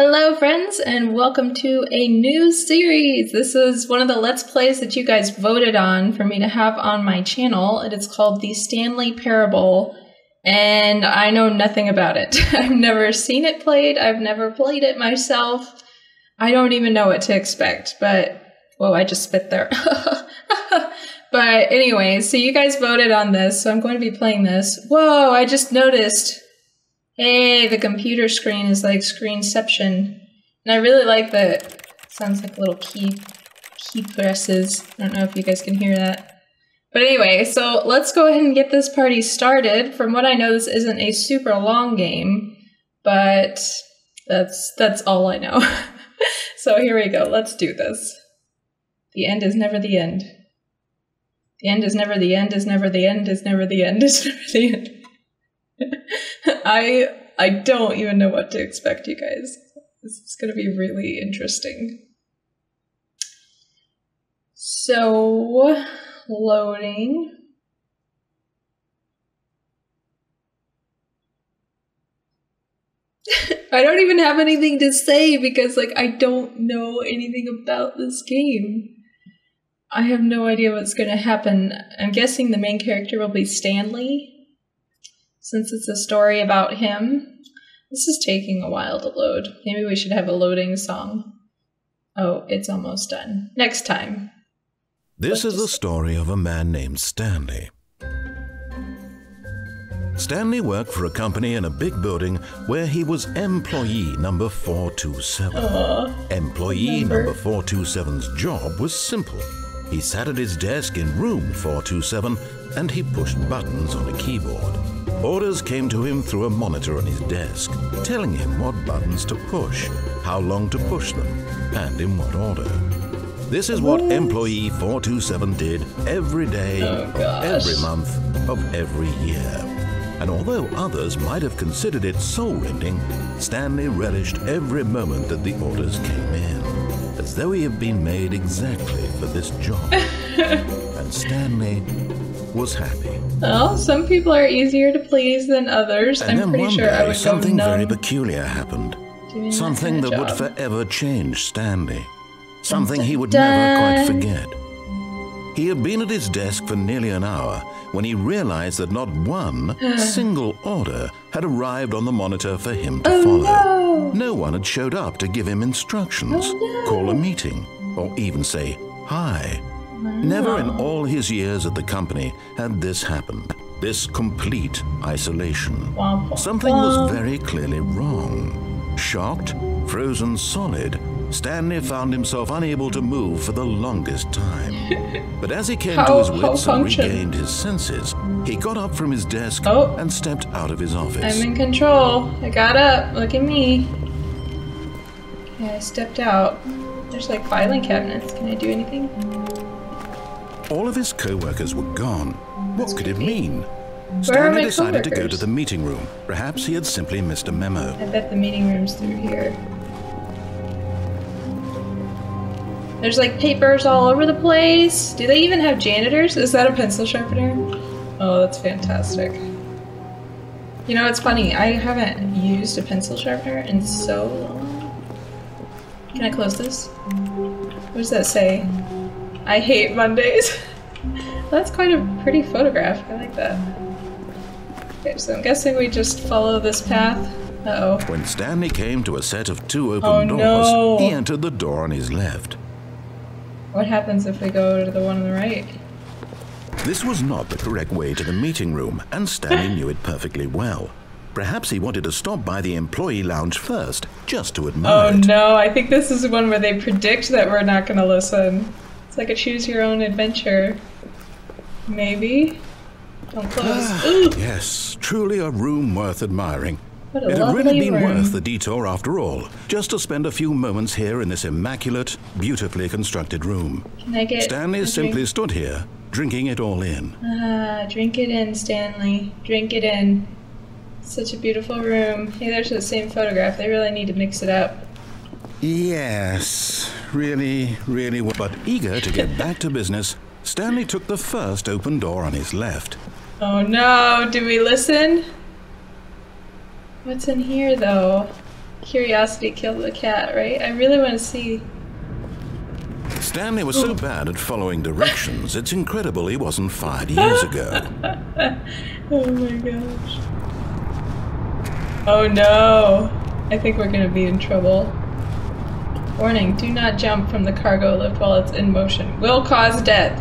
Hello friends, and welcome to a new series. This is one of the Let's Plays that you guys voted on for me to have on my channel. It is called the Stanley Parable, and I know nothing about it. I've never seen it played, I've never played it myself. I don't even know what to expect, but... Whoa, I just spit there. But anyway, so you guys voted on this, so I'm going to be playing this. Whoa, I just noticed... Hey, the computer screen is like screenception. And I really like that. It sounds like little key presses. I don't know if you guys can hear that. But anyway, so let's go ahead and get this party started. From what I know, this isn't a super long game, but that's all I know. So here we go. Let's do this. The end is never the end. The end is never the end, is never the end, is never the end, is never the end. I don't even know what to expect, you guys. This is going to be really interesting. So, loading. I don't even have anything to say because, like, I don't know anything about this game. I have no idea what's going to happen. I'm guessing the main character will be Stanley, since it's a story about him. This is taking a while to load. Maybe we should have a loading song. Oh, it's almost done. Next time. This is the story of a man named Stanley. Stanley worked for a company in a big building where he was employee number 427. Employee number 427's job was simple. He sat at his desk in room 427 and he pushed buttons on a keyboard. Orders came to him through a monitor on his desk, telling him what buttons to push, how long to push them, and in what order. This is what employee 427 did every day, of every month, of every year. And although others might have considered it soul-rending, Stanley relished every moment that the orders came in, as though he had been made exactly for this job. And Stanley was happy. Well, some people are easier to please than others. And I'm pretty sure I would go something numb. very peculiar happened. Something that would forever change Stanley. Something he would never quite forget. He had been at his desk for nearly an hour when he realized that not one single order had arrived on the monitor for him to follow. No one had showed up to give him instructions, call a meeting, or even say hi. Never in all his years at the company had this happened. This complete isolation. Something was very clearly wrong. Shocked, frozen solid, Stanley found himself unable to move for the longest time. But as he came to his wits and regained his senses, he got up from his desk and stepped out of his office. I'm in control. I got up. Look at me. Okay, I stepped out. There's like filing cabinets. Can I do anything? All of his co-workers were gone. What could it mean? Stanley decided to go to the meeting room. Perhaps he had simply missed a memo. I bet the meeting room's through here. There's like papers all over the place. Do they even have janitors? Is that a pencil sharpener? Oh, that's fantastic. You know, it's funny. I haven't used a pencil sharpener in so long. Can I close this? What does that say? I hate Mondays. That's quite a pretty photograph. I like that. Okay, so I'm guessing we just follow this path. Uh-oh. When Stanley came to a set of two open doors, he entered the door on his left. What happens if we go to the one on the right? This was not the correct way to the meeting room, and Stanley knew it perfectly well. Perhaps he wanted to stop by the employee lounge first, just to admire it. Oh no, I think this is the one where they predict that we're not going to listen. It's like a choose your own adventure. Maybe? Don't close. Yes, truly a room worth admiring. It had really been worth the detour after all, just to spend a few moments here in this immaculate, beautifully constructed room. Can I get Stanley simply stood here, drinking it all in. Drink it in, Stanley. Drink it in. Such a beautiful room. Hey, there's that same photograph. They really need to mix it up. Yes, really. But eager to get back to business, Stanley took the first open door on his left. Oh no, do we listen? What's in here though? Curiosity killed the cat, right? I really want to see. Stanley was so bad at following directions, it's incredible he wasn't fired years ago. Oh my gosh. Oh no. I think we're gonna be in trouble. Warning, do not jump from the cargo lift while it's in motion. Will cause death.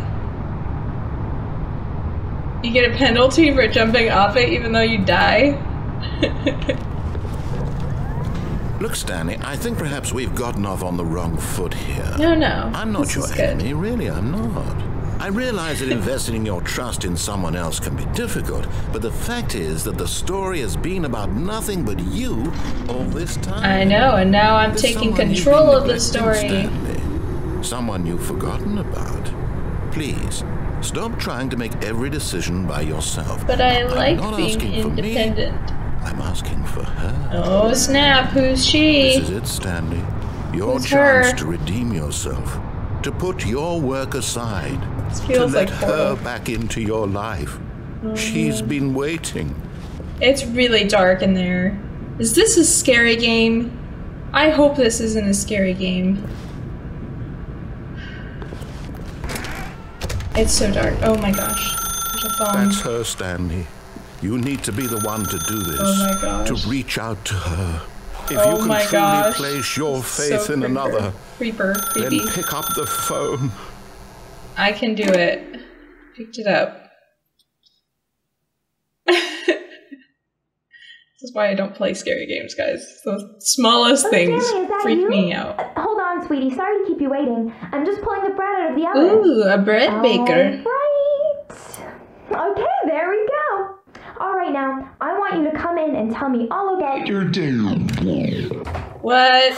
You get a penalty for jumping off it even though you die? Look, Stanley, I think perhaps we've gotten off on the wrong foot here. No. I'm not your enemy, really, I'm not. I realize that investing your trust in someone else can be difficult, but the fact is that the story has been about nothing but you all this time. I know, and now I'm taking control of the story. Stanley, someone you've forgotten about. Please, stop trying to make every decision by yourself. But I like being independent. I'm asking for her. Oh snap, who's she? This is it, Stanley. Your chance to redeem yourself. To put your work aside. To let her back into your life. She's been waiting. It's really dark in there. Is this a scary game? I hope this isn't a scary game. It's so dark. Oh my gosh. There's a phone. That's her, Stanley. You need to be the one to do this. Oh my gosh. To reach out to her. If you can truly place your faith in another, then pick up the phone. I can do it. Picked it up. This is why I don't play scary games, guys. The smallest things freak me out. Hold on, sweetie. Sorry to keep you waiting. I'm just pulling the bread out of the oven. Ooh, a bread baker. Right. Okay, there we go. All right, now, I want you to come in and tell me all about your day. What?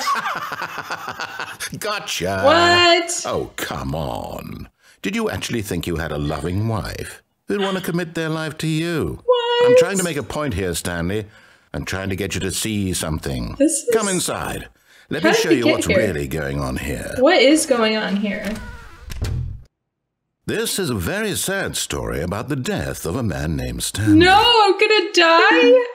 Gotcha. What? Oh, come on. Did you actually think you had a loving wife who'd want to commit their life to you? What? I'm trying to make a point here, Stanley. I'm trying to get you to see something. Come inside. Let me show you what's really going on here. What is going on here? This is a very sad story about the death of a man named Stanley. No, I'm gonna die?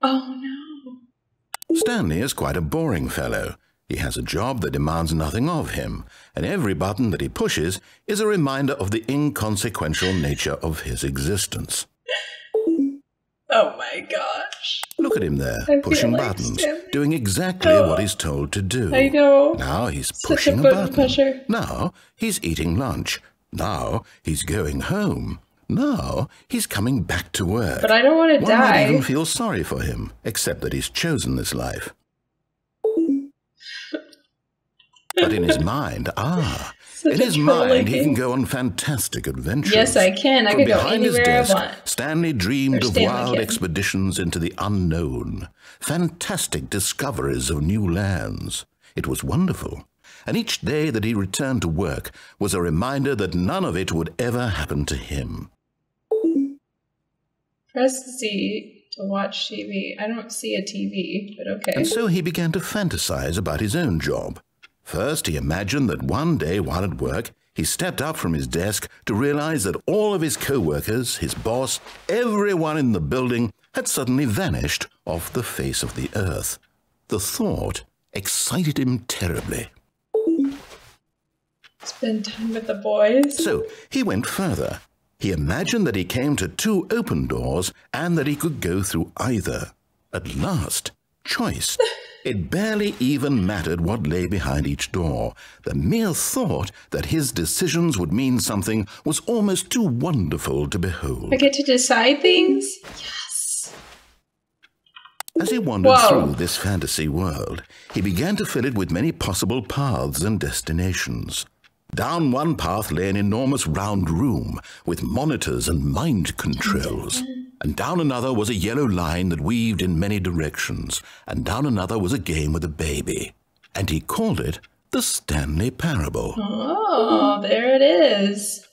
Oh no. Stanley is quite a boring fellow. He has a job that demands nothing of him, and every button that he pushes is a reminder of the inconsequential nature of his existence. Oh my gosh. Look at him there, pushing buttons, doing exactly what he's told to do. I know. Now he's pushing a button. Now he's eating lunch. Now he's going home. Now he's coming back to work. But I don't want to die. One might even feel sorry for him, except that he's chosen this life. But in his mind, in his mind, he can go on fantastic adventures. Yes, I can. I can go anywhere I want. Stanley dreamed of wild expeditions into the unknown, fantastic discoveries of new lands. It was wonderful. And each day that he returned to work was a reminder that none of it would ever happen to him. Press Z to watch TV. I don't see a TV, but okay. And so he began to fantasize about his own job. First, he imagined that one day while at work, he stepped up from his desk to realize that all of his co-workers, his boss, everyone in the building had suddenly vanished off the face of the earth. The thought excited him terribly. Spend time with the boys. So he went further. He imagined that he came to 2 open doors and that he could go through either. At last, choice. It barely even mattered what lay behind each door. The mere thought that his decisions would mean something was almost too wonderful to behold. I get to decide things? Yes. As he wandered through this fantasy world, he began to fill it with many possible paths and destinations. Down one path lay an enormous round room with monitors and mind controls. And down another was a yellow line that weaved in many directions. And down another was a game with a baby. And he called it the Stanley Parable. Oh, there it is.